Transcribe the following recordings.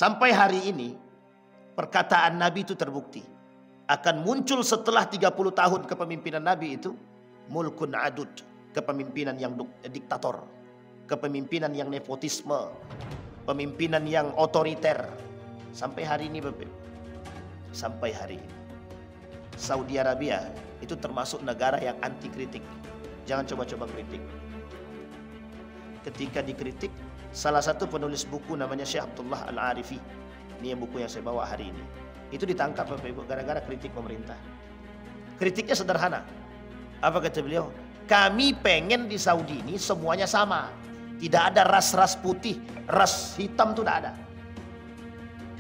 Sampai hari ini perkataan Nabi itu terbukti. Akan muncul setelah 30 tahun kepemimpinan Nabi itu mulkun adud, kepemimpinan yang diktator, kepemimpinan yang nepotisme, pemimpinan yang otoriter. Sampai hari ini Bapak, sampai hari ini Saudi Arabia itu termasuk negara yang anti kritik. Jangan coba-coba kritik. Ketika dikritik, salah satu penulis buku namanya Syekh Abdullah Al-Arifi, ini yang buku yang saya bawa hari ini, itu ditangkap Bapak Ibu gara-gara kritik pemerintah. Kritiknya sederhana. Apa kata beliau? Kami pengen di Saudi ini semuanya sama. Tidak ada ras-ras putih, ras hitam itu tidak ada.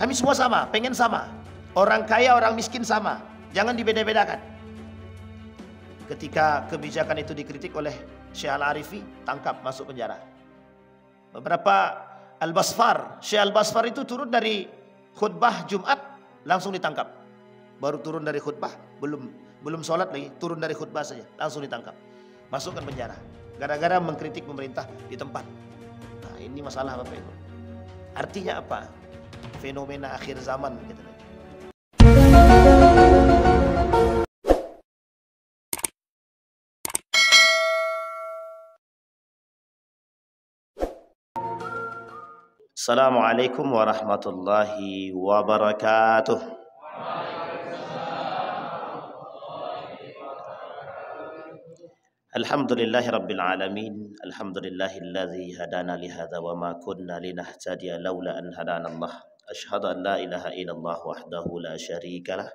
Kami semua sama, pengen sama. Orang kaya, orang miskin sama. Jangan dibeda-bedakan. Ketika kebijakan itu dikritik oleh Syekh Al-Arifi, tangkap, masuk penjara. Beberapa Al-Basfar, Syekh Al-Basfar itu turun dari khutbah Jumat langsung ditangkap. Baru turun dari khutbah, belum sholat lagi, turun dari khutbah saja langsung ditangkap, masukkan penjara gara-gara mengkritik pemerintah di tempat. Nah, ini masalah Bapak Ibu. Artinya apa? Fenomena akhir zaman gitu. Assalamualaikum warahmatullahi wabarakatuh. Alhamdulillahi rabbil alamin. Alhamdulillahilladzi hadana lihadza wa ma kunna linahtadiya laula an hadana Allah. Asyhadu an la ilaha illallah wahdahu la syarika lah.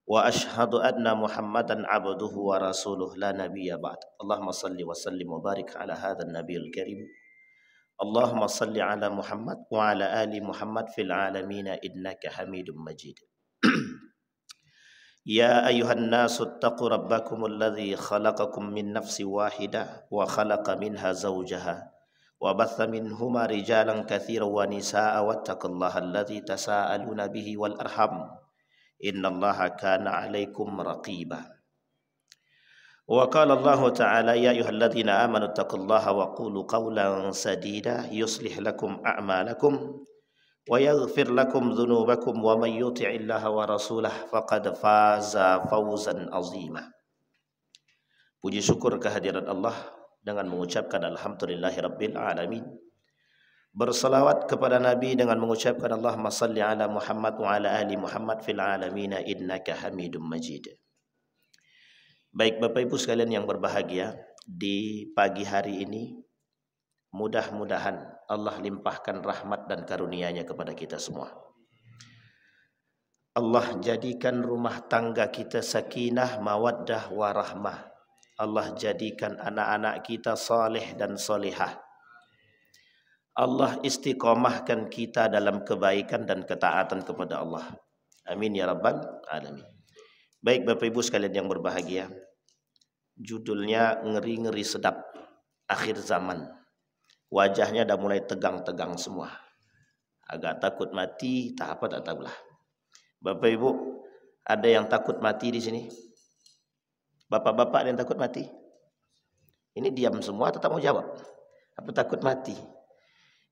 Wa asyhadu anna Muhammadan abduhu wa rasuluh la nabiyya ba'd. Allahumma salli wa sallim wa barik ala hadzal nabiyil karim. Allahumma salli ala Muhammad wa ala ali Muhammad fil alamin innaka Hamidum Majid. Ya ayuhan nasu attaqu rabbakumul ladzi khalaqakum min nafsin wahidah wa khalaqa minha zawjaha wa batha minhuma rijalan katsiran wa nisaa'a wattaqullaha alladzi tasaaluna bihi wal arham innallaha kana 'alaikum raqiba. Wa qala Allah ta'ala ya ayyuhalladzina amanu taqullaha wa qulu qawlan sadida yuslih lakum a'malakum wa yaghfir lakum dhunubakum wa may yuti'illaha wa rasulahu faqad faza fawzan 'azima. Puji syukur kehadirat Allah dengan mengucapkan alhamdulillahirabbil alamin. Bersalawat kepada Nabi dengan mengucapkan Allahumma salli ala Muhammad wa ala ali Muhammad fil alamin innaka Hamidum Majid. Baik Bapak Ibu sekalian yang berbahagia, di pagi hari ini mudah-mudahan Allah limpahkan rahmat dan karunia-Nya kepada kita semua. Allah jadikan rumah tangga kita sakinah, mawaddah, warahmah. Allah jadikan anak-anak kita saleh dan solihah. Allah istiqomahkan kita dalam kebaikan dan ketaatan kepada Allah. Amin ya rabbal alamin. Baik Bapak Ibu sekalian yang berbahagia, judulnya ngeri-ngeri sedap akhir zaman. Wajahnya dah mulai tegang-tegang semua. Agak takut mati, tak apa tak tahulah. Bapak Ibu, ada yang takut mati di sini? Bapak-bapak ada yang takut mati? Ini diam semua tetap mau jawab. Apa takut mati?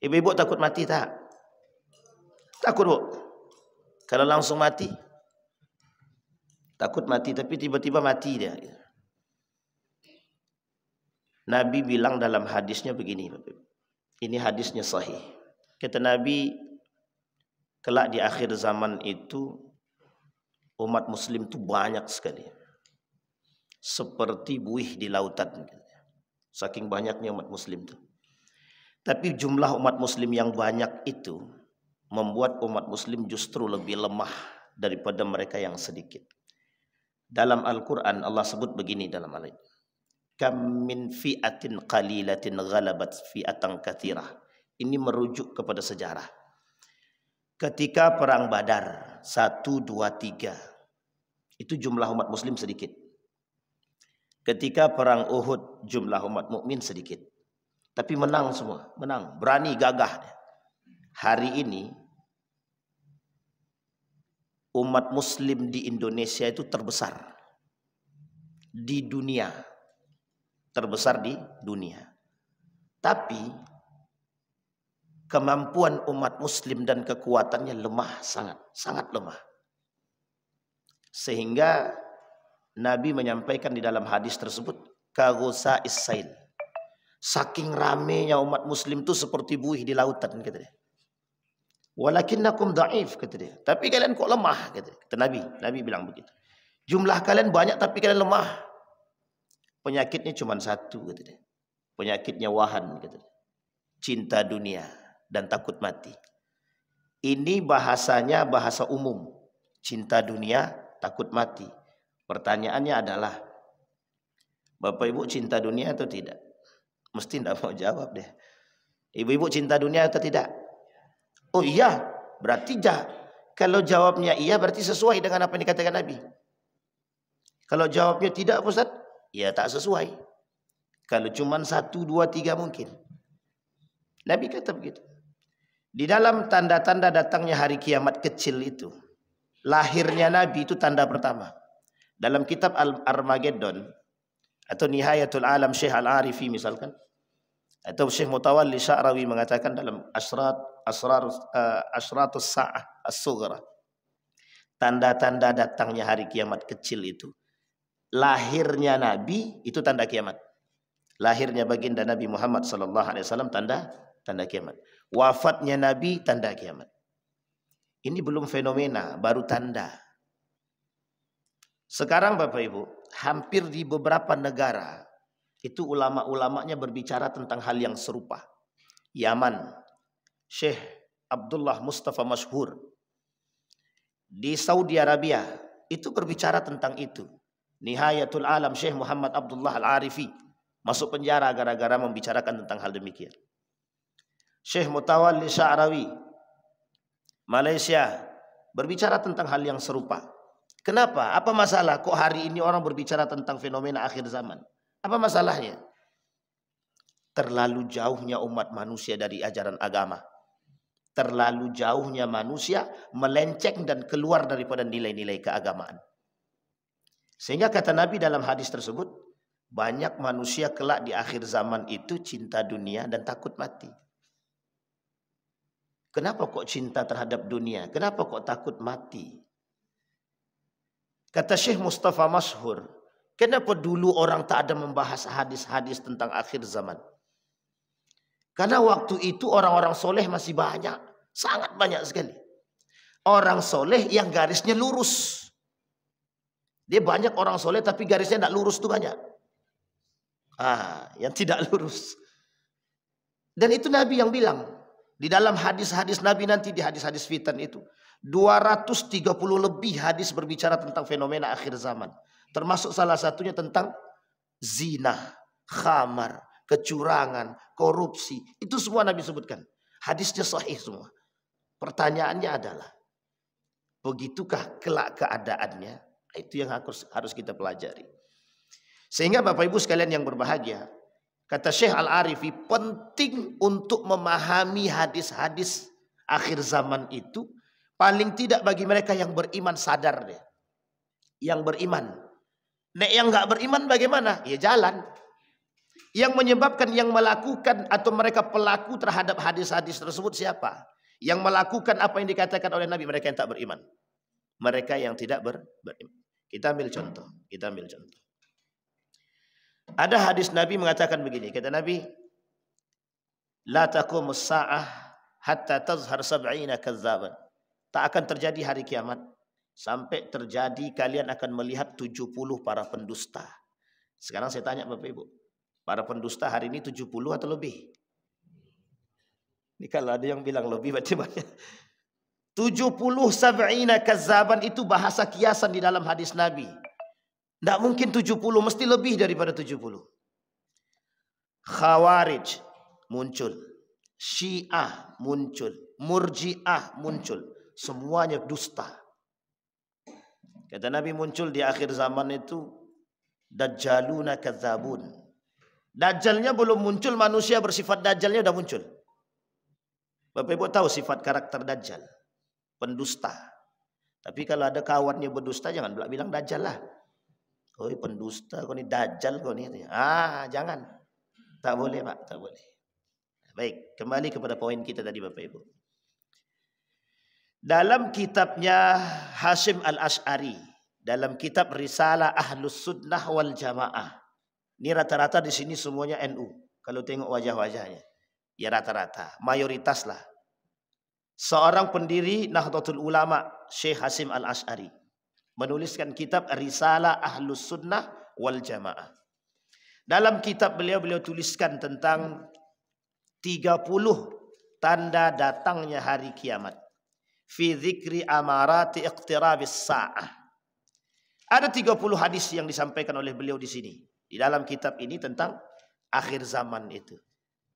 Ibu-ibu takut mati tak? Takut Bu? Kalau langsung mati? Takut mati tapi tiba-tiba mati dia. Nabi bilang dalam hadisnya begini, ini hadisnya sahih. Kata Nabi, kelak di akhir zaman itu umat muslim itu banyak sekali. Seperti buih di lautan. Saking banyaknya umat muslim itu. Tapi jumlah umat muslim yang banyak itu membuat umat muslim justru lebih lemah daripada mereka yang sedikit. Dalam Al-Quran Allah sebut begini dalam ayat, kam min fi'atin qalilatin ghalabat fi'atan katsirah. Ini merujuk kepada sejarah. Ketika perang Badar 1, 2, 3 itu jumlah umat muslim sedikit. Ketika perang Uhud jumlah umat mukmin sedikit. Tapi menang semua, menang, berani, gagah. Hari ini umat muslim di Indonesia itu terbesar di dunia. Terbesar di dunia. Tapi kemampuan umat muslim dan kekuatannya lemah, sangat lemah. Sehingga Nabi menyampaikan di dalam hadis tersebut, kaghusa isail. Saking ramenya umat muslim itu seperti buih di lautan, kata dia. Walakinnakum dhaif, kata dia. Tapi kalian kok lemah, kata dia. Kata Nabi. Nabi bilang begitu. Jumlah kalian banyak tapi kalian lemah. Penyakitnya cuma satu, kata dia. Penyakitnya wahan, kata dia. Cinta dunia dan takut mati. Ini bahasanya bahasa umum. Cinta dunia, takut mati. Pertanyaannya adalah, Bapak Ibu cinta dunia atau tidak? Mesti tidak mau jawab deh. Ibu-ibu cinta dunia atau tidak? Oh iya, berarti kalau jawabnya iya berarti sesuai dengan apa yang dikatakan Nabi. Kalau jawabnya tidak, Ustaz, ya tak sesuai. Kalau cuma 1, 2, 3 mungkin. Nabi kata begitu. Di dalam tanda-tanda datangnya hari kiamat kecil itu, lahirnya Nabi itu tanda pertama. Dalam kitab Al-Armageddon atau Nihayatul Alam Syekh Al-Arifi misalkan, atau Syekh Mutawalli Sya'rawi mengatakan dalam Asratus Sa'ah As-Sughra, tanda-tanda datangnya hari kiamat kecil itu, lahirnya Nabi itu tanda kiamat. Lahirnya baginda Nabi Muhammad SAW tanda kiamat. Wafatnya Nabi tanda kiamat. Ini belum fenomena, baru tanda. Sekarang Bapak Ibu, hampir di beberapa negara itu ulama-ulamanya berbicara tentang hal yang serupa. Yaman, Syekh Abdullah Mustafa Masyhur. Di Saudi Arabia itu berbicara tentang itu. Nihayatul Alam Syekh Muhammad Abdullah Al-Arifi masuk penjara gara-gara membicarakan tentang hal demikian. Syekh Mutawalli Sya'rawi Malaysia berbicara tentang hal yang serupa. Kenapa? Apa masalah kok hari ini orang berbicara tentang fenomena akhir zaman? Apa masalahnya? Terlalu jauhnya umat manusia dari ajaran agama. Terlalu jauhnya manusia melenceng dan keluar daripada nilai-nilai keagamaan. Sehingga kata Nabi dalam hadis tersebut, banyak manusia kelak di akhir zaman itu cinta dunia dan takut mati. Kenapa kok cinta terhadap dunia? Kenapa kok takut mati? Kata Syekh Mustafa Masyhur, kenapa dulu orang tak ada membahas hadis-hadis tentang akhir zaman? Karena waktu itu orang-orang soleh masih banyak. Sangat banyak sekali. Orang soleh yang garisnya lurus. Dia banyak orang soleh tapi garisnya tidak lurus itu banyak. Yang tidak lurus. Dan itu Nabi yang bilang. Di dalam hadis-hadis Nabi nanti di hadis-hadis fitan itu. 230 lebih hadis berbicara tentang fenomena akhir zaman. Termasuk salah satunya tentang zina, khamar, kecurangan, korupsi. Itu semua Nabi sebutkan. Hadisnya sahih semua. Pertanyaannya adalah, begitukah kelak keadaannya? Itu yang harus kita pelajari. Sehingga Bapak Ibu sekalian yang berbahagia, kata Syekh Al-Arifi, penting untuk memahami hadis-hadis akhir zaman itu, paling tidak bagi mereka yang beriman sadar deh. Yang beriman. Nek yang nggak beriman bagaimana? Ya jalan. Yang menyebabkan yang melakukan atau mereka pelaku terhadap hadis-hadis tersebut siapa? Yang melakukan apa yang dikatakan oleh Nabi, mereka yang tak beriman. Mereka yang tidak beriman. Kita ambil contoh. Ada hadis Nabi mengatakan begini. Kata Nabi, la taqumus sa'ah hatta tazhar sab'ina kazzaban. Tak akan terjadi hari kiamat sampai terjadi kalian akan melihat 70 para pendusta. Sekarang saya tanya Bapak Ibu, para pendusta hari ini 70 atau lebih? Ini kalau ada yang bilang lebih berarti banyak. 70 sab'ina kazzaban itu bahasa kiasan di dalam hadis Nabi. Tidak mungkin 70, mesti lebih daripada 70. Khawarij muncul, Syiah muncul, Murji'ah muncul. Semuanya dusta. Kata Nabi muncul di akhir zaman itu Dajjaluna kadzabun. Dajjalnya belum muncul, manusia bersifat Dajjalnya sudah muncul. Bapak Ibu tahu sifat karakter Dajjal? Pendusta. Tapi kalau ada kawannya berdusta jangan bilang Dajjal lah. Oh pendusta, kau ni Dajjal kau ni. Jangan. Tak boleh Pak, tak boleh. Baik, kembali kepada poin kita tadi Bapak Ibu. Dalam kitabnya Hasyim Al-Asy'ari, dalam kitab Risalah Ahlus Sunnah wal Jamaah. Ini rata-rata di sini semuanya NU. Kalau tengok wajah-wajahnya, ya rata-rata, mayoritas lah. Seorang pendiri Nahdlatul Ulama, Syekh Hasyim Al-Asy'ari, menuliskan kitab Risalah Ahlus Sunnah wal Jamaah. Dalam kitab beliau tuliskan tentang 30 tanda datangnya hari kiamat. Fi dzikri amarati iqtirabis sa'ah. Ada 30 hadis yang disampaikan oleh beliau di sini. Di dalam kitab ini tentang akhir zaman itu.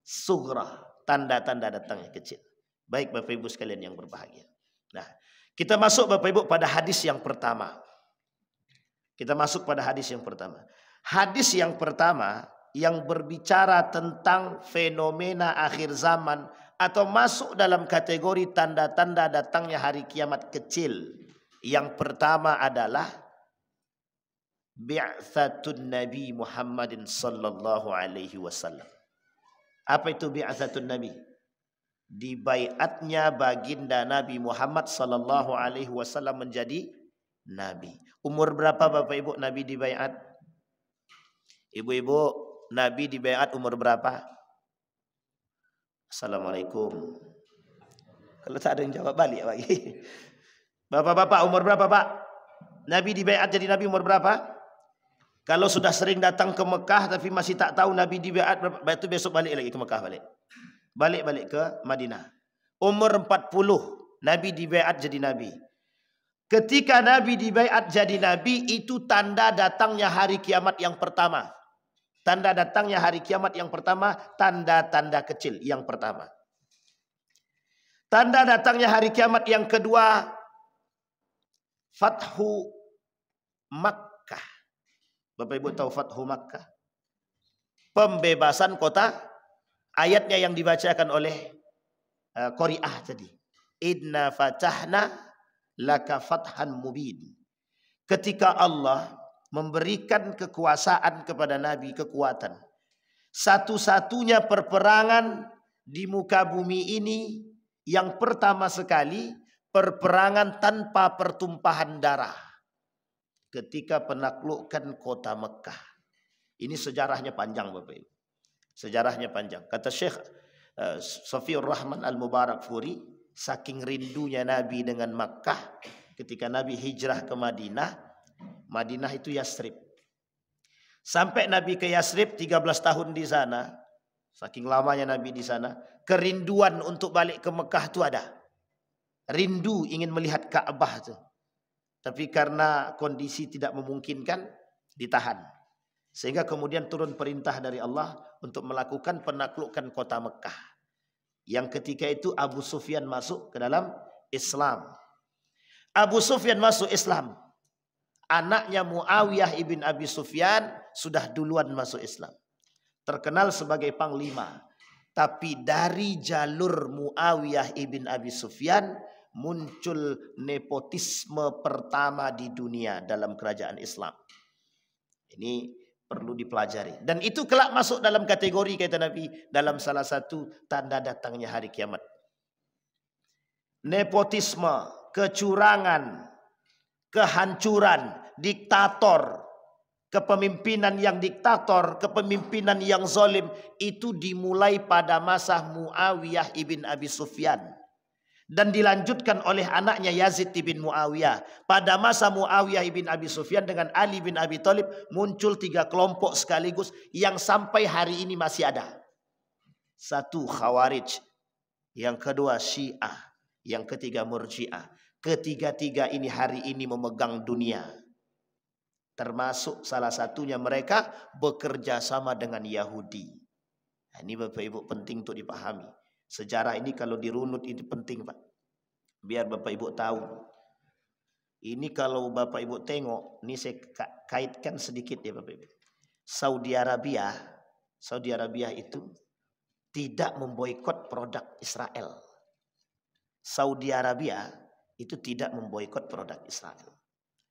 Sughra, tanda-tanda datangnya kecil. Baik Bapak Ibu sekalian yang berbahagia. Nah, kita masuk Bapak Ibu pada hadis yang pertama. Kita masuk pada hadis yang pertama. Hadis yang pertama yang berbicara tentang fenomena akhir zaman atau masuk dalam kategori tanda-tanda datangnya hari kiamat kecil. Yang pertama adalah bi'tsatun Nabi Muhammadin sallallahu alaihi wasallam. Apa itu bi'tsatun Nabi? Dibaiatnya baginda Nabi Muhammad sallallahu alaihi wasallam menjadi nabi. Umur berapa Bapak Ibu Nabi dibaiat? Ibu-ibu, Nabi dibaiat umur berapa? Assalamualaikum. Kalau tak ada yang jawab balik lagi. Bapak-bapak umur berapa Pak? Nabi dibaiat jadi Nabi umur berapa? Kalau sudah sering datang ke Mekah tapi masih tak tahu Nabi dibaiat berapa, itu besok balik lagi ke Mekah balik. Balik ke Madinah. Umur 40 Nabi dibaiat jadi Nabi. Ketika Nabi dibaiat jadi Nabi, itu tanda datangnya hari kiamat yang pertama. Tanda datangnya hari kiamat yang pertama, tanda-tanda kecil yang pertama. Tanda datangnya hari kiamat yang kedua, Fathu Makkah. Bapak Ibu tahu Fathu Makkah? Pembebasan kota. Ayatnya yang dibacakan oleh Qari'ah tadi. Inna fatahna laka fathan mubin. Ketika Allah memberikan kekuasaan kepada Nabi, kekuatan. Satu-satunya perperangan di muka bumi ini yang pertama sekali, perperangan tanpa pertumpahan darah. Ketika penaklukkan kota Mekah. Ini sejarahnya panjang Bapak Ibu. Sejarahnya panjang. Kata Syekh Safiur Rahman Al-Mubarakfuri, saking rindunya Nabi dengan Makkah, ketika Nabi hijrah ke Madinah, Madinah itu Yasrib. Sampai Nabi ke Yasrib 13 tahun di sana, saking lamanya Nabi di sana, kerinduan untuk balik ke Mekah itu ada. Rindu ingin melihat Ka'bah itu. Tapi karena kondisi tidak memungkinkan, ditahan. Sehingga kemudian turun perintah dari Allah untuk melakukan penaklukan kota Mekah. Yang ketika itu Abu Sufyan masuk ke dalam Islam. Abu Sufyan masuk Islam. Anaknya Muawiyah ibn Abi Sufyan sudah duluan masuk Islam. Terkenal sebagai panglima. Tapi dari jalur Muawiyah ibn Abi Sufyan muncul nepotisme pertama di dunia dalam kerajaan Islam. Ini perlu dipelajari. Dan itu kelak masuk dalam kategori kata Nabi dalam salah satu tanda datangnya hari kiamat. Nepotisme, kecurangan, kehancuran, diktator, kepemimpinan yang diktator, kepemimpinan yang zalim itu dimulai pada masa Muawiyah ibn Abi Sufyan. Dan dilanjutkan oleh anaknya Yazid ibn Muawiyah. Pada masa Muawiyah ibn Abi Sufyan dengan Ali bin Abi Thalib muncul 3 kelompok sekaligus yang sampai hari ini masih ada. Satu Khawarij, yang kedua Syiah, yang ketiga Murji'ah. Ketiga-tiga ini hari ini memegang dunia. Termasuk salah satunya mereka bekerja sama dengan Yahudi. Nah, ini Bapak Ibu penting untuk dipahami. Sejarah ini kalau dirunut ini penting Pak. Biar Bapak Ibu tahu. Ini kalau Bapak Ibu tengok, ini saya kaitkan sedikit ya Bapak Ibu. Saudi Arabia itu tidak memboikot produk Israel. Saudi Arabia itu tidak memboikot produk Israel.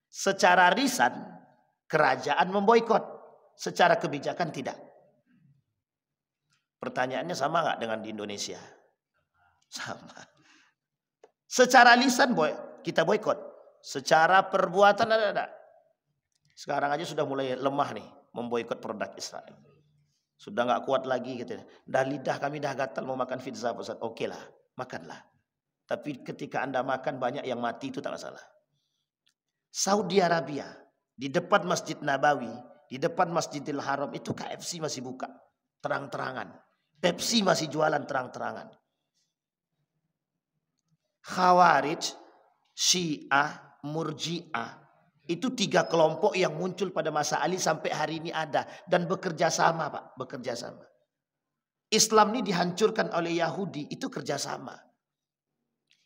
Secara lisan kerajaan memboikot, secara kebijakan tidak. Pertanyaannya sama nggak dengan di Indonesia? Sama. Secara lisan kita boykot. Secara perbuatan ada. Sekarang aja sudah mulai lemah nih memboikot produk Israel. Sudah nggak kuat lagi gitu. Dah lidah kami dah gatal mau makan pizza, Ustaz. Oke lah, makanlah. Tapi ketika Anda makan banyak yang mati itu tak masalah. Saudi Arabia di depan Masjid Nabawi, di depan Masjidil Haram itu KFC masih buka terang-terangan. Pepsi masih jualan terang-terangan. Khawarij, Syiah, Murji'ah itu 3 kelompok yang muncul pada masa Ali sampai hari ini ada dan bekerja sama, Pak, bekerja sama. Islam ini dihancurkan oleh Yahudi, itu kerjasama.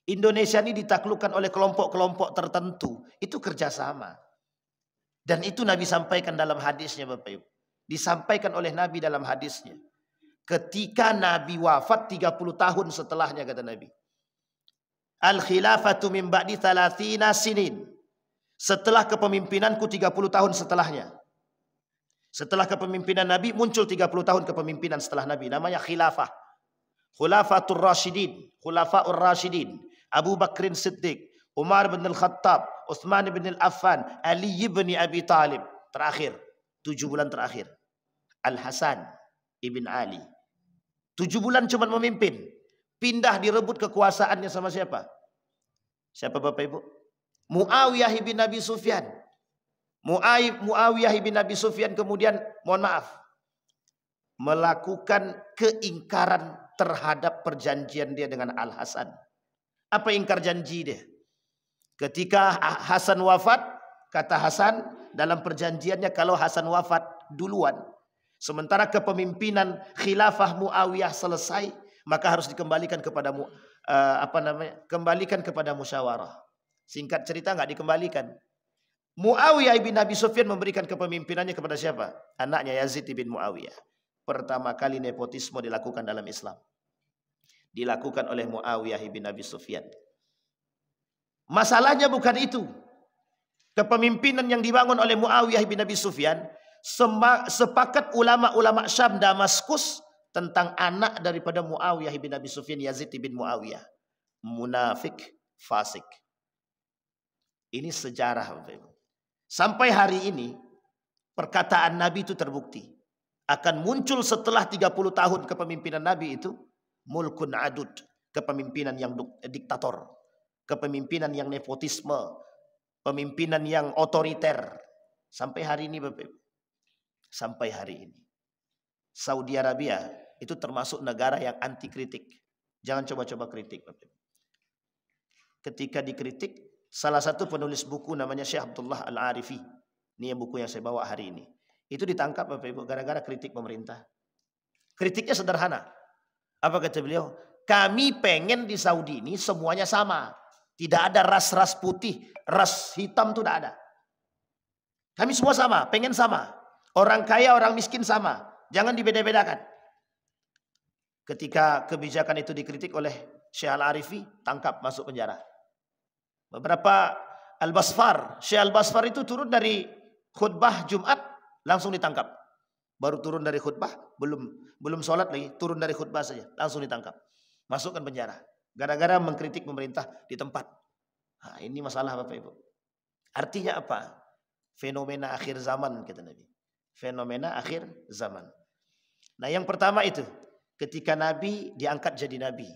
Indonesia ini ditaklukkan oleh kelompok-kelompok tertentu, itu kerjasama. Dan itu Nabi sampaikan dalam hadisnya, Bapak Ibu. Disampaikan oleh Nabi dalam hadisnya. Ketika Nabi wafat 30 tahun setelahnya, kata Nabi. Al-khilafatu min ba'di 30 sinin. Setelah kepemimpinanku 30 tahun setelahnya. Setelah kepemimpinan Nabi muncul 30 tahun kepemimpinan setelah Nabi. Namanya khilafah. Khulafatur Rasyidin. Khulafaur Rasyidin. Abu Bakrin Siddiq. Umar bin Al-Khattab. Uthman bin Al-Affan. Ali bin Abi Talib. Terakhir. 7 bulan terakhir. Al-Hasan ibn Ali. 7 bulan cuma memimpin. Pindah direbut kekuasaannya sama siapa? Siapa Bapak Ibu? Muawiyah bin Abi Sufyan. Muawiyah bin Abi Sufyan kemudian, mohon maaf, melakukan keingkaran terhadap perjanjian dia dengan Al-Hasan. Apa ingkar janji dia? Ketika Hasan wafat, kata Hasan dalam perjanjiannya kalau Hasan wafat duluan, sementara kepemimpinan khilafah Muawiyah selesai, maka harus dikembalikan kepada kembalikan kepada musyawarah. Singkat cerita nggak dikembalikan. Muawiyah bin Abi Sufyan memberikan kepemimpinannya kepada siapa? Anaknya Yazid bin Muawiyah. Pertama kali nepotisme dilakukan dalam Islam. Dilakukan oleh Muawiyah bin Abi Sufyan. Masalahnya bukan itu. Kepemimpinan yang dibangun oleh Muawiyah bin Abi Sufyan, sepakat ulama-ulama Syam Damaskus tentang anak daripada Muawiyah bin Abi Sufyan, Yazid bin Muawiyah. Munafik, fasik. Ini sejarah. Sampai hari ini perkataan Nabi itu terbukti. Akan muncul setelah 30 tahun kepemimpinan Nabi itu mulkun adud, kepemimpinan yang diktator, kepemimpinan yang nepotisme, pemimpinan yang otoriter. Sampai hari ini Bapak Ibu. Sampai hari ini. Saudi Arabia itu termasuk negara yang anti kritik. Jangan coba-coba kritik Bapak Ibu. Ketika dikritik, salah satu penulis buku namanya Syekh Abdullah Al-Arifi. Ini yang buku yang saya bawa hari ini. Itu ditangkap Bapak Ibu gara-gara kritik pemerintah. Kritiknya sederhana. Apa kata beliau? Kami pengen di Saudi ini semuanya sama. Tidak ada ras-ras putih, ras hitam itu tidak ada. Kami semua sama, pengen sama. Orang kaya, orang miskin sama. Jangan dibeda-bedakan. Ketika kebijakan itu dikritik oleh Syekh Al-Arifi, tangkap, masuk penjara. Beberapa Al-Basfar, Syekh Al-Basfar itu turun dari khutbah Jumat langsung ditangkap. Baru turun dari khutbah, belum sholat lagi, turun dari khutbah saja langsung ditangkap. Masukkan penjara. Gara-gara mengkritik pemerintah di tempat. Nah, ini masalah Bapak Ibu. Artinya apa? Fenomena akhir zaman kata Nabi. Fenomena akhir zaman. Nah, yang pertama itu ketika Nabi diangkat jadi Nabi.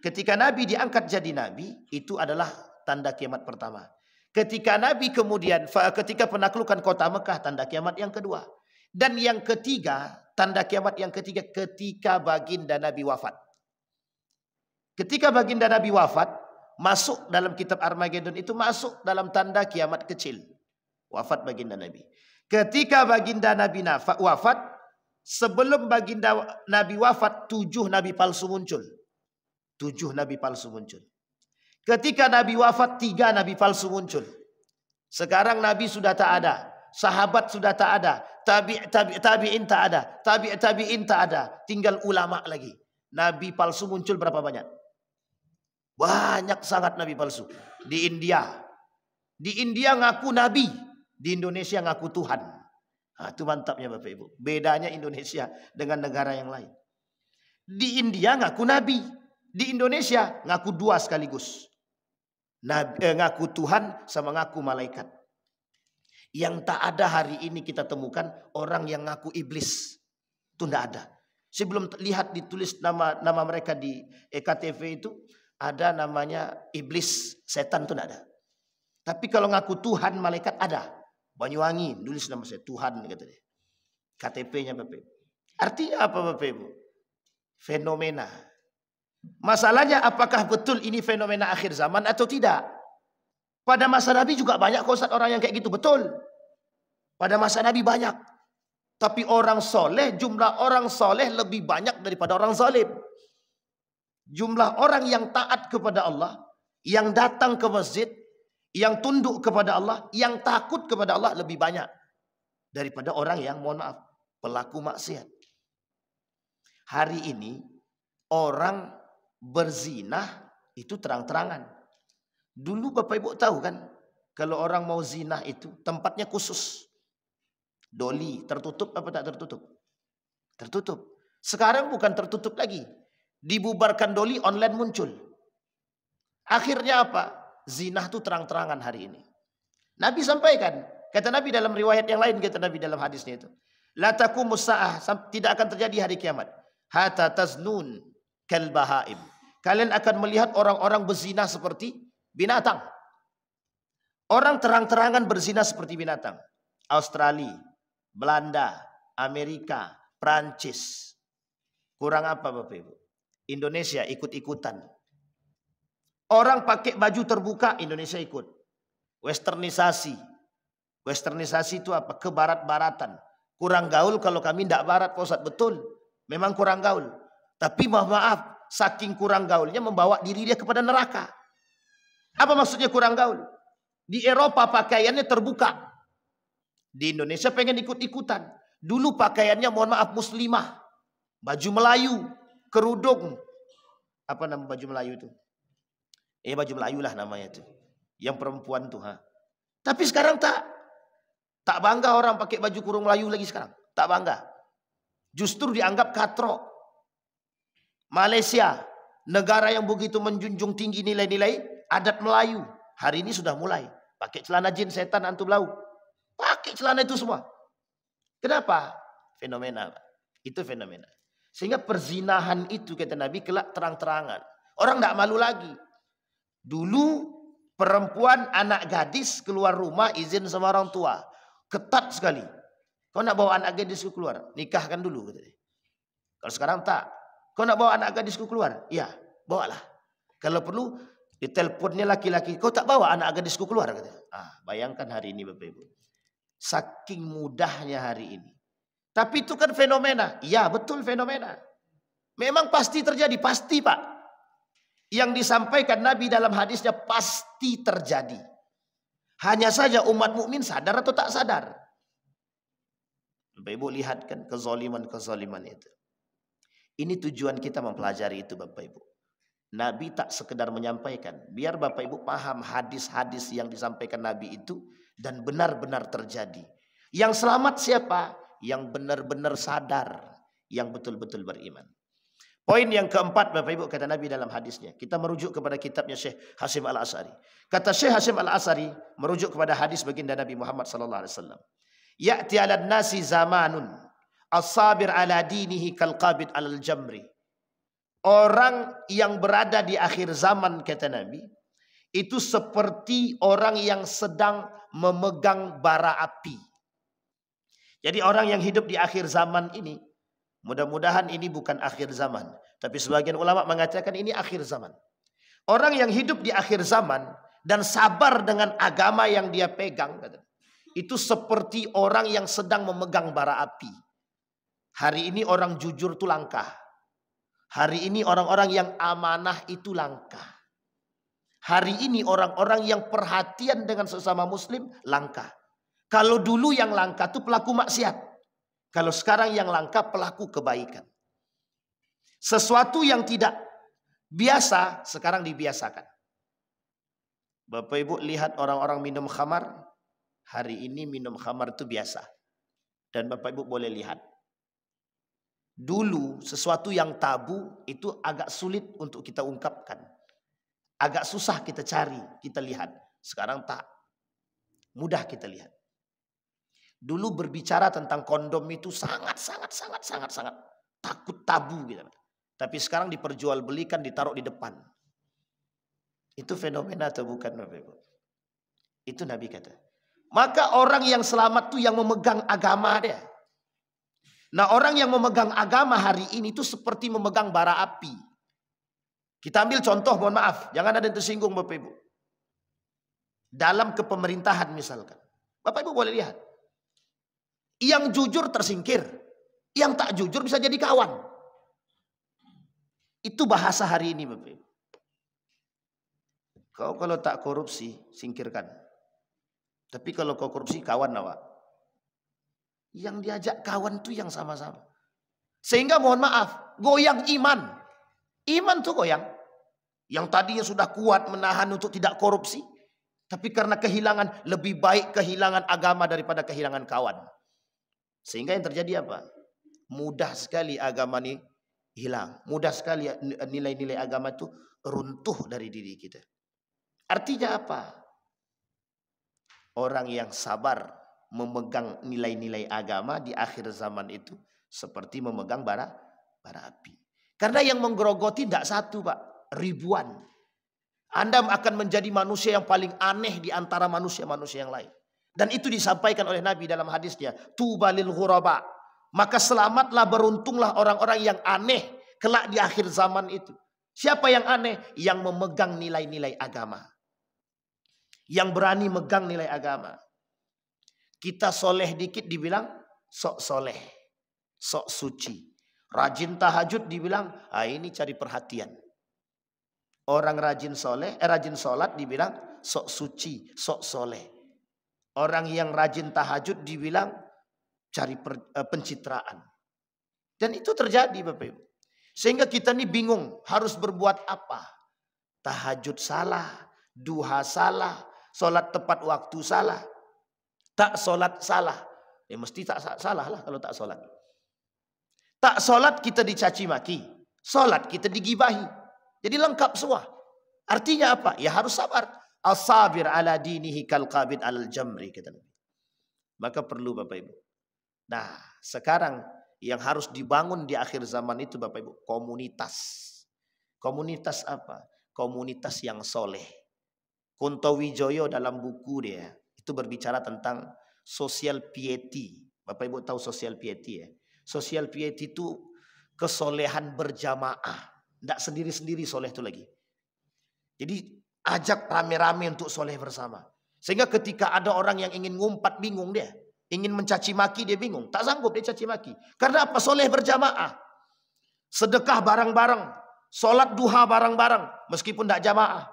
Ketika Nabi diangkat jadi Nabi, itu adalah tanda kiamat pertama. Ketika Nabi kemudian, ketika penaklukan kota Mekah, tanda kiamat yang kedua. Dan yang ketiga, tanda kiamat yang ketiga, ketika baginda Nabi wafat. Ketika baginda Nabi wafat, masuk dalam kitab Armageddon itu masuk dalam tanda kiamat kecil. Wafat baginda Nabi. Ketika baginda Nabi wafat, sebelum baginda Nabi wafat, 7 nabi palsu muncul. 7 nabi palsu muncul. Ketika Nabi wafat, 3 nabi palsu muncul. Sekarang Nabi sudah tak ada. Sahabat sudah tak ada. Tabi'in tak ada. Tabi'in tak ada. Tinggal ulama lagi. Nabi palsu muncul berapa banyak? Banyak sangat nabi palsu. Di India. Di India ngaku nabi. Di Indonesia ngaku Tuhan. Nah, itu mantapnya Bapak Ibu. Bedanya Indonesia dengan negara yang lain. Di India ngaku nabi, di Indonesia ngaku dua sekaligus. Ngaku Tuhan sama ngaku malaikat. Yang tak ada hari ini kita temukan orang yang ngaku iblis. Itu tidak ada. Saya belum lihat ditulis nama mereka di EKTV itu. Ada namanya iblis, setan itu tidak ada. Tapi kalau ngaku Tuhan, malaikat ada. Banyuwangi, tulis nama saya Tuhan kata dia. KTP-nya Bapak Ibu. Artinya apa Bapak Ibu? Fenomena. Masalahnya apakah betul ini fenomena akhir zaman atau tidak? Pada masa Nabi juga banyak kok orang yang kayak gitu, betul. Pada masa Nabi banyak. Tapi orang soleh, jumlah orang soleh lebih banyak daripada orang zalim. Jumlah orang yang taat kepada Allah, yang datang ke masjid, yang tunduk kepada Allah, yang takut kepada Allah lebih banyak daripada orang yang, mohon maaf, pelaku maksiat. Hari ini orang berzina itu terang-terangan. Dulu Bapak Ibu tahu kan, kalau orang mau zina itu tempatnya khusus. Doli tertutup apa tak tertutup? Tertutup. Sekarang bukan tertutup lagi. Dibubarkan doli, online muncul. Akhirnya apa? Zina itu terang-terangan hari ini. Nabi sampaikan, kata Nabi dalam riwayat yang lain, kata Nabi dalam hadisnya itu, la taqumus saah, tidak akan terjadi hari kiamat, hatta taznun kal bahaim. Kalian akan melihat orang-orang berzina seperti binatang. Orang terang-terangan berzina seperti binatang. Australia, Belanda, Amerika, Prancis. Kurang apa Bapak Ibu? Indonesia ikut-ikutan. Orang pakai baju terbuka, Indonesia ikut. Westernisasi. Westernisasi itu apa? Kebarat-baratan. Kurang gaul kalau kami tidak barat, Pak Ustadz. Betul. Memang kurang gaul. Tapi maaf, saking kurang gaulnya membawa diri dia kepada neraka. Apa maksudnya kurang gaul? Di Eropa pakaiannya terbuka. Di Indonesia pengen ikut-ikutan. Dulu pakaiannya, mohon maaf, muslimah. Baju Melayu, kerudung. Apa nama baju Melayu itu? Baju Melayu lah namanya itu. Yang perempuan tuh. Tapi sekarang tak bangga orang pakai baju kurung Melayu lagi sekarang. Tak bangga. Justru dianggap katro. Malaysia, negara yang begitu menjunjung tinggi nilai-nilai adat Melayu. Hari ini sudah mulai. Pakai celana jin setan antum lau. Pakai celana itu semua. Kenapa? Fenomena. Itu fenomena. Sehingga perzinahan itu kata Nabi kelak terang-terangan. Orang tidak malu lagi. Dulu perempuan anak gadis keluar rumah izin sama orang tua. Ketat sekali. Kau nak bawa anak gadisku keluar? Nikahkan dulu. Kalau sekarang tak. Kau nak bawa anak gadisku keluar? Iya, bawalah. Kalau perlu diteleponnya laki-laki. Kau tak bawa anak gadisku keluar? Bayangkan hari ini Bapak Ibu. Saking mudahnya hari ini. Tapi itu kan fenomena. Iya betul fenomena. Memang pasti terjadi. Pasti Pak. Yang disampaikan Nabi dalam hadisnya pasti terjadi. Hanya saja umat mukmin sadar atau tak sadar. Bapak Ibu lihat kan kezaliman-kezaliman itu. Ini tujuan kita mempelajari itu Bapak Ibu. Nabi tak sekedar menyampaikan. Biar Bapak Ibu paham hadis-hadis yang disampaikan Nabi itu. Dan benar-benar terjadi. Yang selamat siapa? Yang benar-benar sadar. Yang betul-betul beriman. Poin yang keempat Bapak Ibu kata Nabi dalam hadisnya. Kita merujuk kepada kitabnya Syekh Hasyim Al-Asy'ari. Kata Syekh Hasyim Al-Asy'ari merujuk kepada hadis baginda Nabi Muhammad sallallahu alaihi wasallam. Ya'ti 'alan nasi zamanun as-sabir 'ala dinihi kal-qabid 'alal jamri. Orang yang berada di akhir zaman kata Nabi itu seperti orang yang sedang memegang bara api. Jadi orang yang hidup di akhir zaman ini, mudah-mudahan ini bukan akhir zaman. Tapi sebagian ulama mengatakan ini akhir zaman. Orang yang hidup di akhir zaman dan sabar dengan agama yang dia pegang. Itu seperti orang yang sedang memegang bara api. Hari ini orang jujur itu langka. Hari ini orang-orang yang amanah itu langka. Hari ini orang-orang yang perhatian dengan sesama muslim langka. Kalau dulu yang langka itu pelaku maksiat. Kalau sekarang yang langka pelaku kebaikan. Sesuatu yang tidak biasa sekarang dibiasakan. Bapak Ibu lihat orang-orang minum khamar. Hari ini minum khamar itu biasa. Dan Bapak Ibu boleh lihat. Dulu sesuatu yang tabu itu agak sulit untuk kita ungkapkan. Agak susah kita cari, kita lihat. Sekarang tak. Mudah kita lihat. Dulu berbicara tentang kondom itu sangat takut, tabu gitu. Tapi sekarang diperjualbelikan, ditaruh di depan. Itu fenomena atau bukan, Bapak Ibu? Itu Nabi kata. Maka orang yang selamat tuh yang memegang agama dia. Nah, orang yang memegang agama hari ini itu seperti memegang bara api. Kita ambil contoh, mohon maaf, jangan ada yang tersinggung Bapak Ibu. Dalam kepemerintahan misalkan. Bapak Ibu boleh lihat. Yang jujur tersingkir. Yang tak jujur bisa jadi kawan. Itu bahasa hari ini Bapak Ibu. Kau kalau tak korupsi, singkirkan. Tapi kalau kau korupsi, kawan awak. Yang diajak kawan tuh yang sama-sama. Sehingga mohon maaf, goyang iman. Iman tuh goyang. Yang tadinya sudah kuat menahan untuk tidak korupsi. Tapi karena kehilangan, lebih baik kehilangan agama daripada kehilangan kawan. Sehingga yang terjadi apa? Mudah sekali agama ini hilang. Mudah sekali nilai-nilai agama itu runtuh dari diri kita. Artinya apa? Orang yang sabar memegang nilai-nilai agama di akhir zaman itu seperti memegang bara api. Karena yang menggerogoti tidak satu Pak, ribuan. Anda akan menjadi manusia yang paling aneh di antara manusia-manusia yang lain. Dan itu disampaikan oleh Nabi dalam hadisnya. Tubalil ghuraba. Maka selamatlah, beruntunglah orang-orang yang aneh kelak di akhir zaman itu. Siapa yang aneh? Yang memegang nilai-nilai agama. Yang berani megang nilai agama. Kita soleh dikit dibilang sok soleh, sok suci. Rajin tahajud dibilang, ini cari perhatian. Orang rajin soleh, rajin sholat dibilang sok suci, sok soleh. Orang yang rajin tahajud dibilang cari pencitraan. Dan itu terjadi Bapak Ibu. Sehingga kita ini bingung harus berbuat apa. Tahajud salah, duha salah, sholat tepat waktu salah. Tak sholat salah. Ya mesti tak salah lah kalau tak sholat. Tak sholat kita dicaci maki. Sholat kita digibahi. Jadi lengkap semua. Artinya apa? Ya harus sabar. As-sabir ala dinihi kal qabid al jamri. Kata Nabi. Maka perlu Bapak Ibu. Nah sekarang yang harus dibangun di akhir zaman itu Bapak Ibu. Komunitas. Komunitas apa? Komunitas yang soleh. Kunto Wijoyo dalam buku dia. Itu berbicara tentang social piety. Bapak Ibu tahu social piety ya. Social piety itu kesolehan berjamaah. Tidak sendiri-sendiri soleh itu lagi. Jadi ajak rame-rame untuk soleh bersama. Sehingga ketika ada orang yang ingin ngumpat bingung dia. Ingin mencaci maki dia bingung. Tak sanggup dia caci maki. Karena apa? Soleh berjamaah. Sedekah bareng-bareng. Sholat duha bareng-bareng. Meskipun tidak jamaah.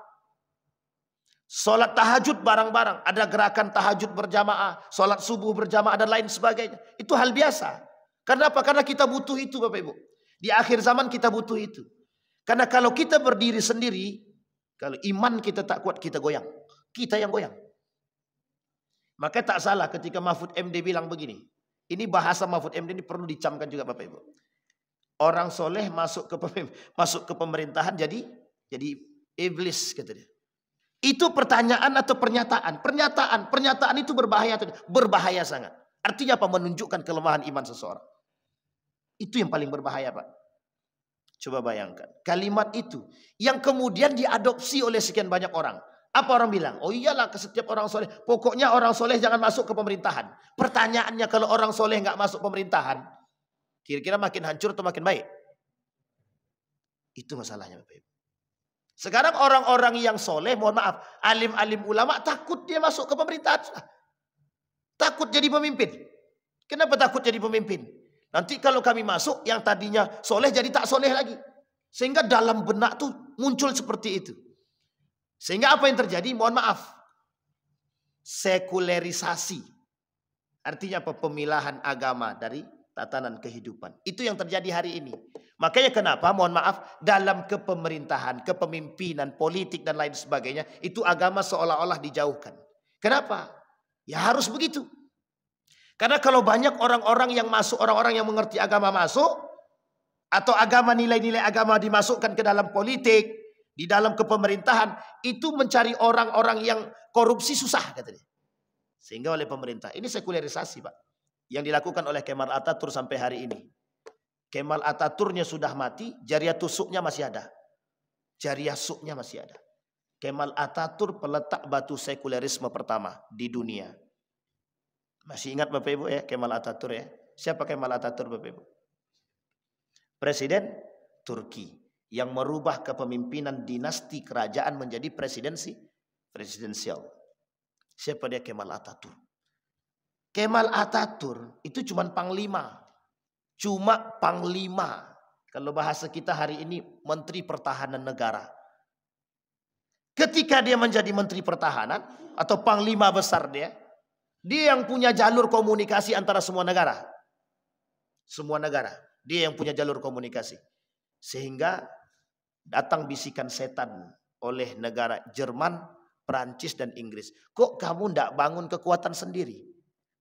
Sholat tahajud bareng-bareng. Ada gerakan tahajud berjamaah. Sholat subuh berjamaah dan lain sebagainya. Itu hal biasa. Karena apa? Karena kita butuh itu Bapak Ibu. Di akhir zaman kita butuh itu. Karena kalau kita berdiri sendiri. Kalau iman kita tak kuat kita goyang. Kita yang goyang. Maka tak salah ketika Mahfud MD bilang begini. Ini bahasa Mahfud MD ini perlu dicamkan juga Bapak Ibu. Orang soleh masuk ke pemerintahan jadi iblis kata dia. Itu pertanyaan atau pernyataan? Pernyataan itu berbahaya atau tidak? Berbahaya sangat. Artinya apa? Menunjukkan kelemahan iman seseorang. Itu yang paling berbahaya Pak. Coba bayangkan. Kalimat itu yang kemudian diadopsi oleh sekian banyak orang. Apa orang bilang? Oh iyalah ke setiap orang soleh. Pokoknya orang soleh jangan masuk ke pemerintahan. Pertanyaannya kalau orang soleh nggak masuk pemerintahan. Kira-kira makin hancur atau makin baik? Itu masalahnya Bapak Ibu. Sekarang orang-orang yang soleh, mohon maaf, alim-alim ulama takut dia masuk ke pemerintahan. Takut jadi pemimpin. Kenapa takut jadi pemimpin? Nanti kalau kami masuk, yang tadinya soleh jadi tak soleh lagi. Sehingga dalam benak tuh muncul seperti itu. Sehingga apa yang terjadi? Mohon maaf. Sekulerisasi. Artinya apa? Pemilahan agama dari tatanan kehidupan. Itu yang terjadi hari ini. Makanya kenapa, mohon maaf, dalam kepemerintahan, kepemimpinan, politik dan lain sebagainya, itu agama seolah-olah dijauhkan. Kenapa? Ya harus begitu. Karena kalau banyak orang-orang yang masuk, orang-orang yang mengerti agama masuk, atau agama, nilai-nilai agama dimasukkan ke dalam politik, di dalam kepemerintahan, itu mencari orang-orang yang korupsi susah kata dia. Sehingga oleh pemerintah, ini sekularisasi Pak, yang dilakukan oleh Kemal Atatürk sampai hari ini. Kemal Atatürknya sudah mati, jariah tusuknya masih ada. Jariah suknya masih ada. Kemal Atatürk peletak batu sekularisme pertama di dunia. Masih ingat Bapak Ibu ya Kemal Atatürk ya? Siapa Kemal Atatürk Bapak Ibu? Presiden Turki yang merubah kepemimpinan dinasti kerajaan menjadi presidensial. Siapa dia? Kemal Atatürk. Kemal Atatürk itu cuma panglima. Kalau bahasa kita hari ini Menteri Pertahanan Negara. Ketika dia menjadi Menteri Pertahanan atau panglima besar dia yang punya jalur komunikasi antara semua negara. Semua negara. Dia yang punya jalur komunikasi. Sehingga datang bisikan setan oleh negara Jerman, Perancis, dan Inggris. Kok kamu tidak bangun kekuatan sendiri?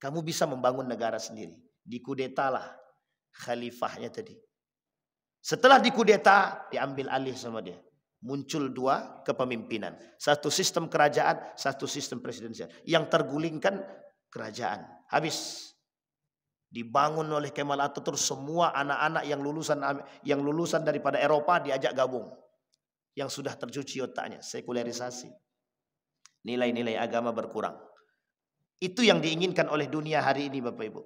Kamu bisa membangun negara sendiri. Dikudetalah khalifahnya tadi. Setelah dikudeta, diambil alih sama dia. Muncul dua kepemimpinan. Satu sistem kerajaan, satu sistem presidensial. Yang tergulingkan kerajaan. Habis. Dibangun oleh Kemal Atatürk, semua anak-anak yang lulusan daripada Eropa diajak gabung. Yang sudah tercuci otaknya, sekularisasi. Nilai-nilai agama berkurang. Itu yang diinginkan oleh dunia hari ini Bapak Ibu.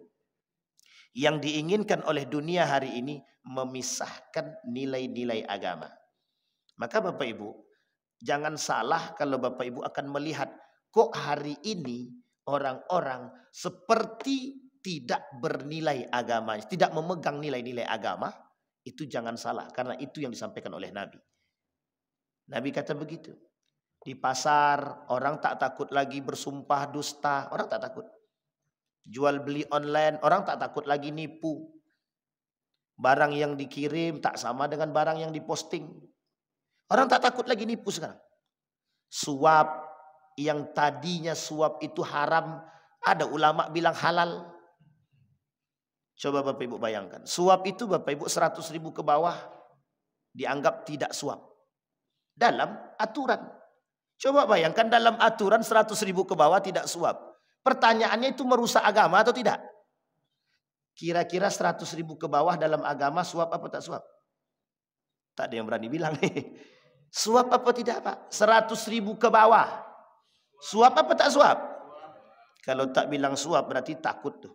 Yang diinginkan oleh dunia hari ini memisahkan nilai-nilai agama. Maka Bapak Ibu, jangan salah kalau Bapak Ibu akan melihat kok hari ini orang-orang seperti tidak bernilai agama, tidak memegang nilai-nilai agama, itu jangan salah. Karena itu yang disampaikan oleh Nabi. Nabi kata begitu. Di pasar orang tak takut lagi bersumpah dusta. Orang tak takut. Jual beli online orang tak takut lagi nipu. Barang yang dikirim tak sama dengan barang yang diposting. Orang tak takut lagi nipu sekarang. Suap yang tadinya suap itu haram, ada ulama bilang halal. Coba Bapak Ibu bayangkan. Suap itu Bapak Ibu 100.000 ke bawah dianggap tidak suap. Dalam aturan. Coba bayangkan dalam aturan 100.000 ke bawah tidak suap. Pertanyaannya itu merusak agama atau tidak? Kira-kira 100.000 ke bawah dalam agama suap apa tak suap? Tak ada yang berani bilang. Suap apa tidak Pak? 100.000 ke bawah. Suap apa tak suap? Kalau tak bilang suap berarti takut tuh.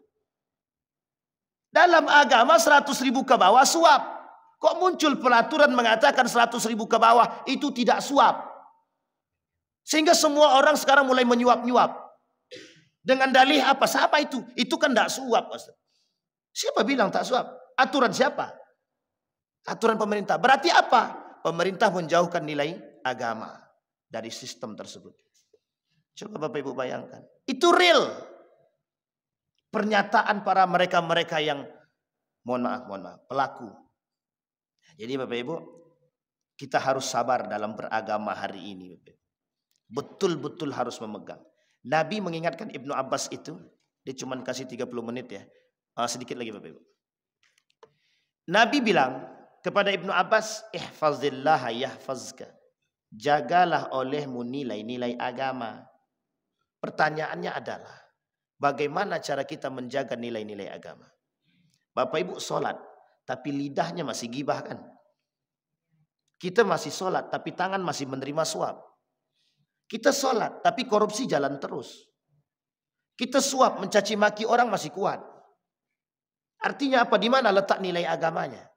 Dalam agama 100.000 ke bawah suap. Kok muncul peraturan mengatakan 100.000 ke bawah itu tidak suap? Sehingga semua orang sekarang mulai menyuap-nyuap. Dengan dalih apa? Siapa itu? Itu kan tidak suap. Siapa bilang tak suap? Aturan siapa? Aturan pemerintah. Berarti apa? Pemerintah menjauhkan nilai agama dari sistem tersebut. Coba Bapak Ibu bayangkan. Itu real. Pernyataan para mereka-mereka yang mohon maaf, pelaku. Jadi Bapak Ibu, kita harus sabar dalam beragama hari ini. Betul-betul harus memegang. Nabi mengingatkan Ibnu Abbas itu, dia cuma kasih 30 menit ya. Sedikit lagi Bapak Ibu. Nabi bilang kepada Ibnu Abbas, ihfazillah yahfazka. Jagalah olehmu nilai-nilai agama. Pertanyaannya adalah, bagaimana cara kita menjaga nilai-nilai agama? Bapak Ibu sholat, tapi lidahnya masih gibah kan? Kita masih sholat, tapi tangan masih menerima suap. Kita sholat, tapi korupsi jalan terus. Kita suap, mencaci maki orang masih kuat. Artinya apa? Di mana letak nilai agamanya?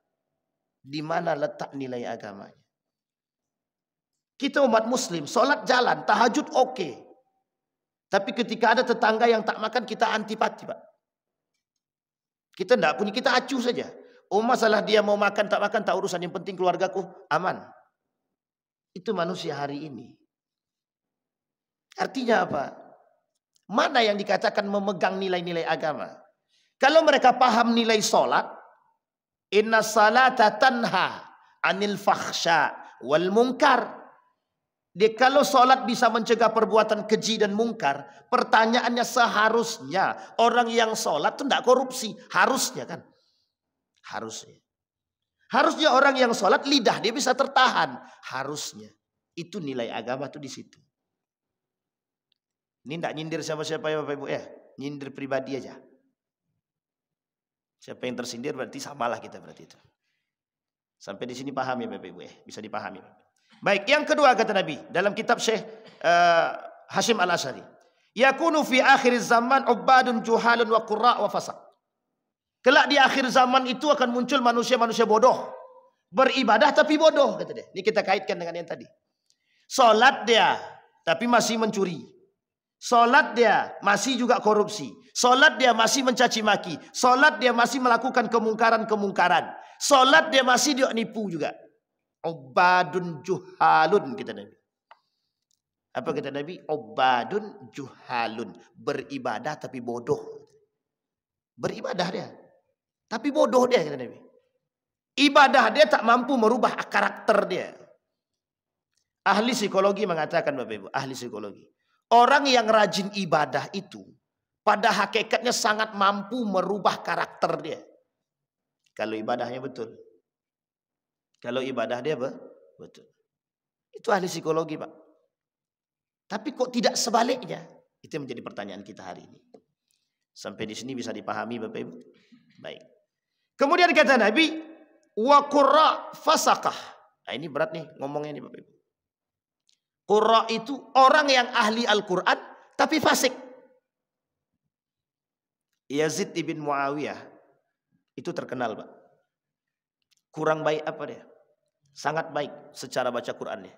Di mana letak nilai agamanya? Kita umat muslim, sholat jalan, tahajud oke. Tapi ketika ada tetangga yang tak makan, kita antipati Pak. Kita tidak punya, kita acuh saja. Oh masalah dia mau makan tak makan, tak urusan. Yang penting keluargaku aman. Itu manusia hari ini. Artinya apa? Mana yang dikatakan memegang nilai-nilai agama? Kalau mereka paham nilai sholat, inna salata tanha anil fakhsha wal munkar. Dia kalau sholat bisa mencegah perbuatan keji dan mungkar, pertanyaannya seharusnya orang yang sholat itu tidak korupsi. Harusnya kan? Harusnya. Harusnya orang yang sholat lidah dia bisa tertahan. Harusnya. Itu nilai agama tuh di situ. Ini tidak nyindir siapa-siapa ya Bapak Ibu ya. Nyindir pribadi aja. Siapa yang tersindir berarti samalah kita berarti itu. Sampai di sini paham ya Bapak Ibu ya. Bisa dipahami. Baik, yang kedua kata Nabi dalam kitab Syekh Hashim Al-Asy'ari. Yakunu fi akhir zaman ubadun juhalun wa qurra wa fasaq. Kelak di akhir zaman itu akan muncul manusia-manusia bodoh. Beribadah tapi bodoh kata dia. Ini kita kaitkan dengan yang tadi. Salat dia tapi masih mencuri. Salat dia masih juga korupsi. Salat dia masih mencaci maki. Salat dia masih melakukan kemungkaran-kemungkaran. Salat dia masih dia nipu juga. Ubadun juhalun kata Nabi. Apa kata Nabi? Ubadun juhalun. Beribadah tapi bodoh. Beribadah dia. Tapi bodoh dia kata Nabi. Ibadah dia tak mampu merubah karakter dia. Ahli psikologi mengatakan Bapak Ibu. Ahli psikologi. Orang yang rajin ibadah itu pada hakikatnya sangat mampu merubah karakter dia. Kalau ibadahnya betul. Kalau ibadah dia betul. Itu ahli psikologi Pak. Tapi kok tidak sebaliknya? Itu yang menjadi pertanyaan kita hari ini. Sampai di sini bisa dipahami Bapak Ibu. Baik. Kemudian kata Nabi, wa qurra fasaqah. Nah ini berat nih ngomongnya nih Bapak Ibu. Qurra itu orang yang ahli Al-Quran tapi fasik. Yazid ibn Muawiyah itu terkenal Pak. Kurang baik apa dia? Sangat baik secara baca Qurannya.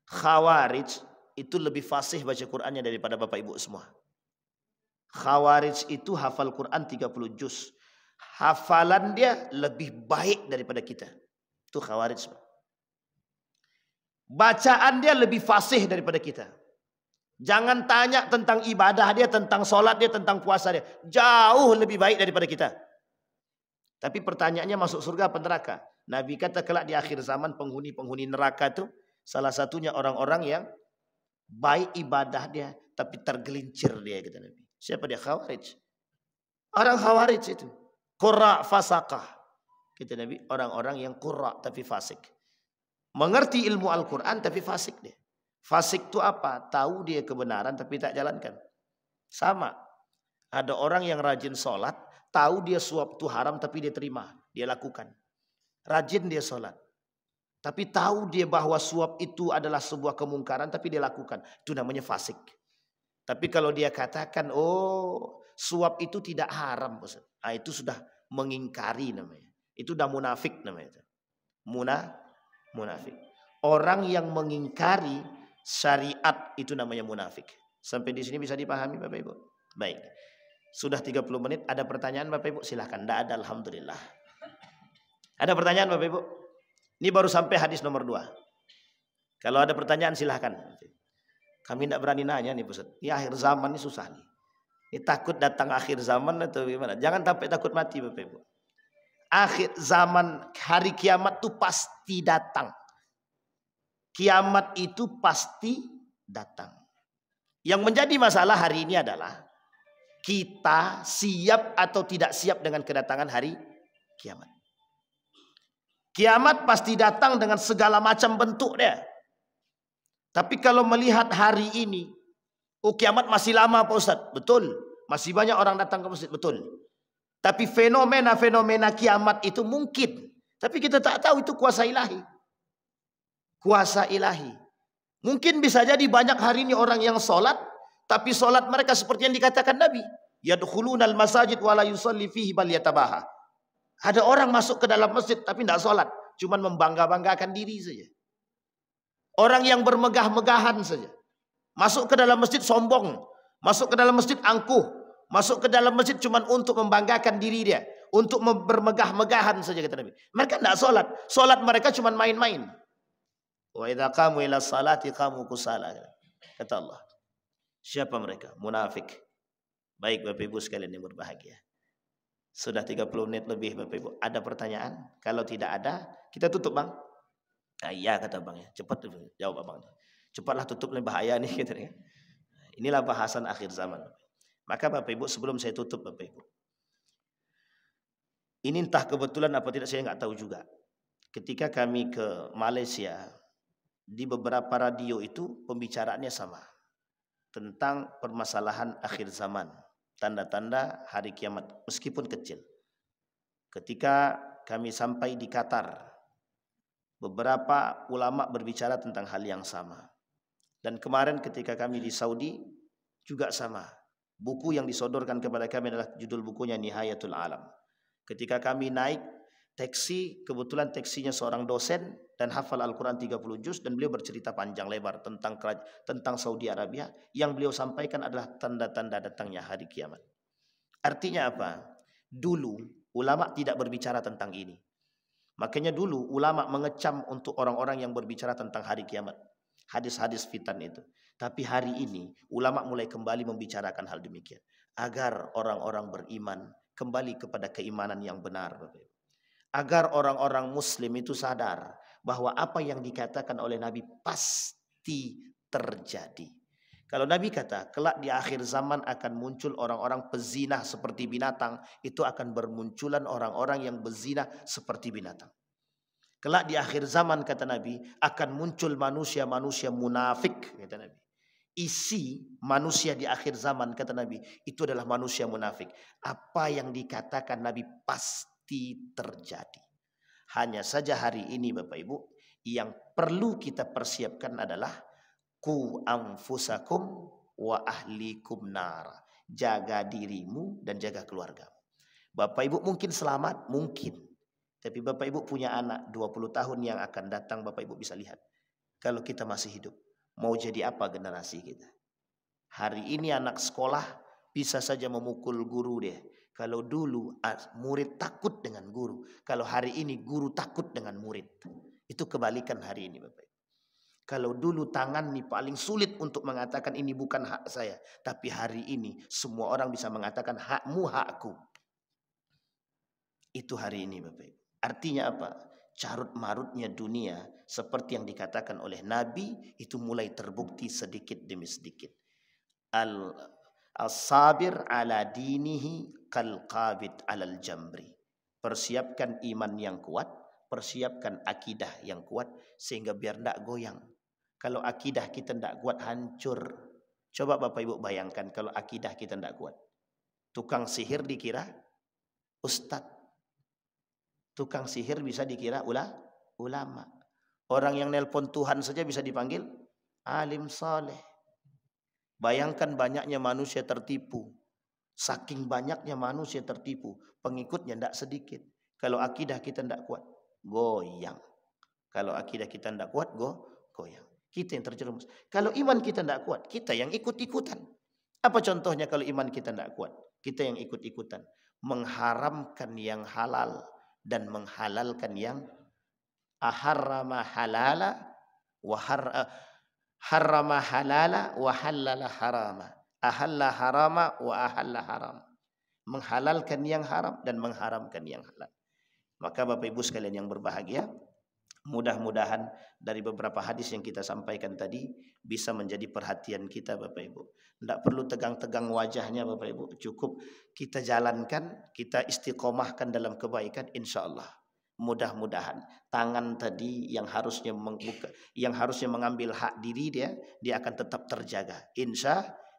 Khawarij itu lebih fasih baca Qurannya daripada Bapak Ibu semua. Khawarij itu hafal Quran 30 juz. Hafalan dia lebih baik daripada kita. Itu Khawarij Pak. Bacaan dia lebih fasih daripada kita. Jangan tanya tentang ibadah dia, tentang sholat dia, tentang puasa dia. Jauh lebih baik daripada kita. Tapi pertanyaannya masuk surga apa neraka? Nabi kata kelak di akhir zaman penghuni-penghuni neraka itu salah satunya orang-orang yang baik ibadah dia tapi tergelincir dia kata Nabi. Siapa dia? Khawarij. Orang Khawarij itu. Qurra fasaqah. Kata Nabi orang-orang yang qurra tapi fasik. Mengerti ilmu Al-Quran tapi fasik dia. Fasik itu apa? Tahu dia kebenaran tapi tak jalankan. Sama. Ada orang yang rajin sholat. Tahu dia suap itu haram tapi dia terima. Dia lakukan. Rajin dia sholat. Tapi tahu dia bahwa suap itu adalah sebuah kemungkaran tapi dia lakukan. Itu namanya fasik. Tapi kalau dia katakan, oh suap itu tidak haram. Nah, itu sudah mengingkari namanya. Itu sudah munafik namanya. Munafik. Orang yang mengingkari syariat itu namanya munafik. Sampai di sini bisa dipahami Bapak Ibu. Baik. Sudah 30 menit. Ada pertanyaan Bapak Ibu? Silahkan. Tidak ada alhamdulillah. Ada pertanyaan Bapak Ibu? Ini baru sampai hadis nomor 2. Kalau ada pertanyaan silahkan. Kami tidak berani nanya nih Ustaz. Ini akhir zaman ini susah nih. Ini takut datang akhir zaman atau gimana? Jangan sampai takut mati Bapak Ibu. Akhir zaman hari kiamat itu pasti datang. Kiamat itu pasti datang. Yang menjadi masalah hari ini adalah kita siap atau tidak siap dengan kedatangan hari kiamat. Kiamat pasti datang dengan segala macam bentuk dia. Tapi kalau melihat hari ini, oh kiamat masih lama Pak Ustaz. Betul. Masih banyak orang datang ke masjid. Betul. Tapi fenomena-fenomena kiamat itu mungkin. Tapi kita tak tahu itu kuasa ilahi. Kuasa ilahi. Mungkin bisa jadi banyak hari ini orang yang sholat. Tapi sholat mereka seperti yang dikatakan Nabi. Yadkhulunal masajid wa la yusalli fihi bal yatabaha. Ada orang masuk ke dalam masjid tapi tidak sholat. Cuman membangga-banggakan diri saja. Orang yang bermegah-megahan saja. Masuk ke dalam masjid sombong. Masuk ke dalam masjid angkuh. Masuk ke dalam masjid cuma untuk membanggakan diri dia. Untuk bermegah-megahan saja kata Nabi. Mereka tidak sholat. Sholat mereka cuma main-main. Wa idza qamu ila salati qamu kusala. Kata Allah. Siapa mereka? Munafik. Baik Bapak Ibu sekalian yang berbahagia. Sudah 30 menit lebih Bapak Ibu. Ada pertanyaan? Kalau tidak ada, kita tutup Bang. Nah, iya kata Bang ya. Cepat jawab Abang. Cepatlah tutup, ini bahaya nih gitu kan. Inilah bahasan akhir zaman. Maka Bapak Ibu sebelum saya tutup Bapak Ibu. Ini entah kebetulan apa tidak saya nggak tahu juga. Ketika kami ke Malaysia, di beberapa radio itu pembicaraannya sama tentang permasalahan akhir zaman, tanda-tanda hari kiamat meskipun kecil. Ketika kami sampai di Qatar, beberapa ulama berbicara tentang hal yang sama. Dan kemarin ketika kami di Saudi juga sama. Buku yang disodorkan kepada kami adalah judul bukunya Nihayatul Alam. Ketika kami naik taksi, kebetulan taksinya seorang dosen dan hafal Al-Quran 30 juz, dan beliau bercerita panjang lebar tentang Saudi Arabia. Yang beliau sampaikan adalah tanda-tanda datangnya hari kiamat. Artinya apa? Dulu ulama tidak berbicara tentang ini. Makanya dulu ulama mengecam untuk orang-orang yang berbicara tentang hari kiamat. Hadis-hadis fitan itu. Tapi hari ini ulama mulai kembali membicarakan hal demikian. Agar orang-orang beriman kembali kepada keimanan yang benar. Agar orang-orang muslim itu sadar bahwa apa yang dikatakan oleh Nabi pasti terjadi. Kalau Nabi kata kelak di akhir zaman akan muncul orang-orang pezina seperti binatang, itu akan bermunculan orang-orang yang berzina seperti binatang. Kelak di akhir zaman kata Nabi akan muncul manusia-manusia munafik kata Nabi. Isi manusia di akhir zaman kata Nabi itu adalah manusia munafik. Apa yang dikatakan Nabi pasti terjadi. Hanya saja hari ini Bapak Ibu yang perlu kita persiapkan adalah ku anfusakum wa ahlikum nar. Jaga dirimu dan jaga keluarga. Bapak Ibu mungkin selamat, mungkin. Tapi Bapak Ibu punya anak 20 tahun yang akan datang, Bapak Ibu bisa lihat. Kalau kita masih hidup, mau jadi apa generasi kita? Hari ini anak sekolah bisa saja memukul guru deh. Kalau dulu murid takut dengan guru. Kalau hari ini guru takut dengan murid. Itu kebalikan hari ini Bapak Ibu. Kalau dulu tangan nih paling sulit untuk mengatakan ini bukan hak saya. Tapi hari ini semua orang bisa mengatakan hakmu hakku. Itu hari ini Bapak Ibu. Artinya apa? Carut marutnya dunia seperti yang dikatakan oleh Nabi itu mulai terbukti sedikit demi sedikit. Al-sabir ala dinihi kal qabid alal jamri. Persiapkan iman yang kuat, persiapkan akidah yang kuat sehingga biar tidak goyang. Kalau akidah kita tidak kuat hancur. Coba Bapak Ibu bayangkan kalau akidah kita tidak kuat. Tukang sihir dikira ustadz. Tukang sihir bisa dikira ulama. Orang yang nelpon Tuhan saja bisa dipanggil alim saleh. Bayangkan banyaknya manusia tertipu. Saking banyaknya manusia tertipu, pengikutnya tidak sedikit. Kalau akidah kita tidak kuat, goyang. Kalau akidah kita tidak kuat, goyang. Kita yang terjerumus. Kalau iman kita tidak kuat, kita yang ikut-ikutan. Apa contohnya kalau iman kita tidak kuat? Kita yang ikut-ikutan. Mengharamkan yang halal dan menghalalkan yang harrama halala wa harrama halala wa halala harama. Ahalla harama wa ahalla haram. Menghalalkan yang haram dan mengharamkan yang halal. Maka Bapak Ibu sekalian yang berbahagia, mudah-mudahan dari beberapa hadis yang kita sampaikan tadi bisa menjadi perhatian kita Bapak Ibu. Tidak perlu tegang-tegang wajahnya Bapak Ibu. Cukup kita jalankan, kita istiqomahkan dalam kebaikan, insya Allah. Mudah-mudahan tangan tadi yang harusnya mengambil hak diri dia akan tetap terjaga.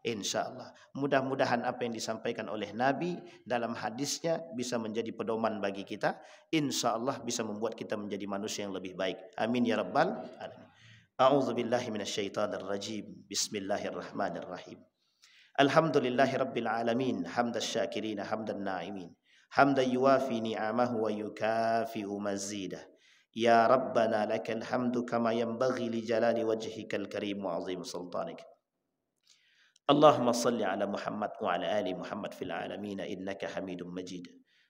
Insya Allah. Mudah-mudahan apa yang disampaikan oleh Nabi dalam hadisnya bisa menjadi pedoman bagi kita. Insya Allah bisa membuat kita menjadi manusia yang lebih baik. Amin ya rabbal alamin. A'udzu billahi minasyaitonir rajim. Bismillahirrahmanirrahim. Alhamdulillahi rabbil alamin. Hamdas syakirin hamdan na'imin. Hamdan yuwafi ni'amahu wa yukafi'u mazidah. Ya Rabbana lakal hamdu kama yanbaghi li jalali wajhikal karim wa azim sultanik. Allahumma salli ala Muhammad wa ala ali Muhammad fil alamin innaka Hamidum Majid.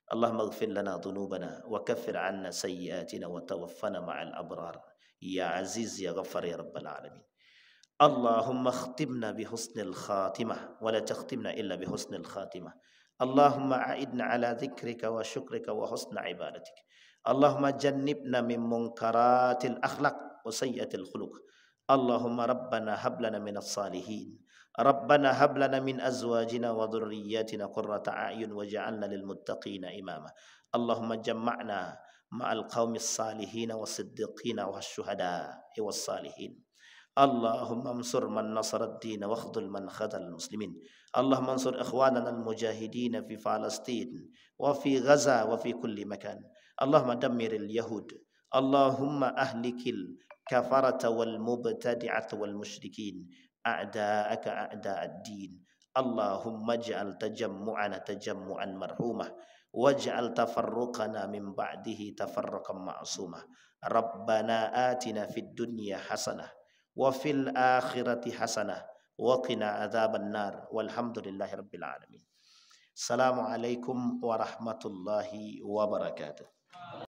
Allahumma ighfir lana dhunubana wa kaffir 'anna sayyi'atina wa tawaffana ma'al abrar. Ya Aziz ya Ghaffar ya Rabbal alamin. Allahumma khtimna bi husnil khatimah wa la takhtimna illa bi husnil khatimah. Allahumma a'idna ala dhikrika wa syukrika wa husna ibadatik. Allahumma jannibna min munkaratil akhlaq wa sayyiatil khuluq. Allahumma rabbana hab lana minas salihin. Rabbana hab lana min azwajina wa dhurriyyatina qurrata a'yun waj'alna lil muttaqina imama. Allahumma jamma'na مع القوم الصالحين والصديقين والشهداء والصالحين. اللهم انصر من نصر الدين واخذل من خذل المسلمين. اللهم انصر إخواننا المجاهدين في فلسطين وفي غزة وفي كل مكان. اللهم دمر اليهود. اللهم أهلك الكفرة والمبتدعة والمشركين أعداءك أعداء الدين. اللهم اجعل تجمعنا تجمعا مرحوما، واجعل تفرقنا من بعده تفرقا معصوما. ربنا آتنا في الدنيا حسنة وفي الآخرة حسنة وقنا عذاب النار، والحمد لله رب العالمين. السلام عليكم ورحمة الله وبركاته.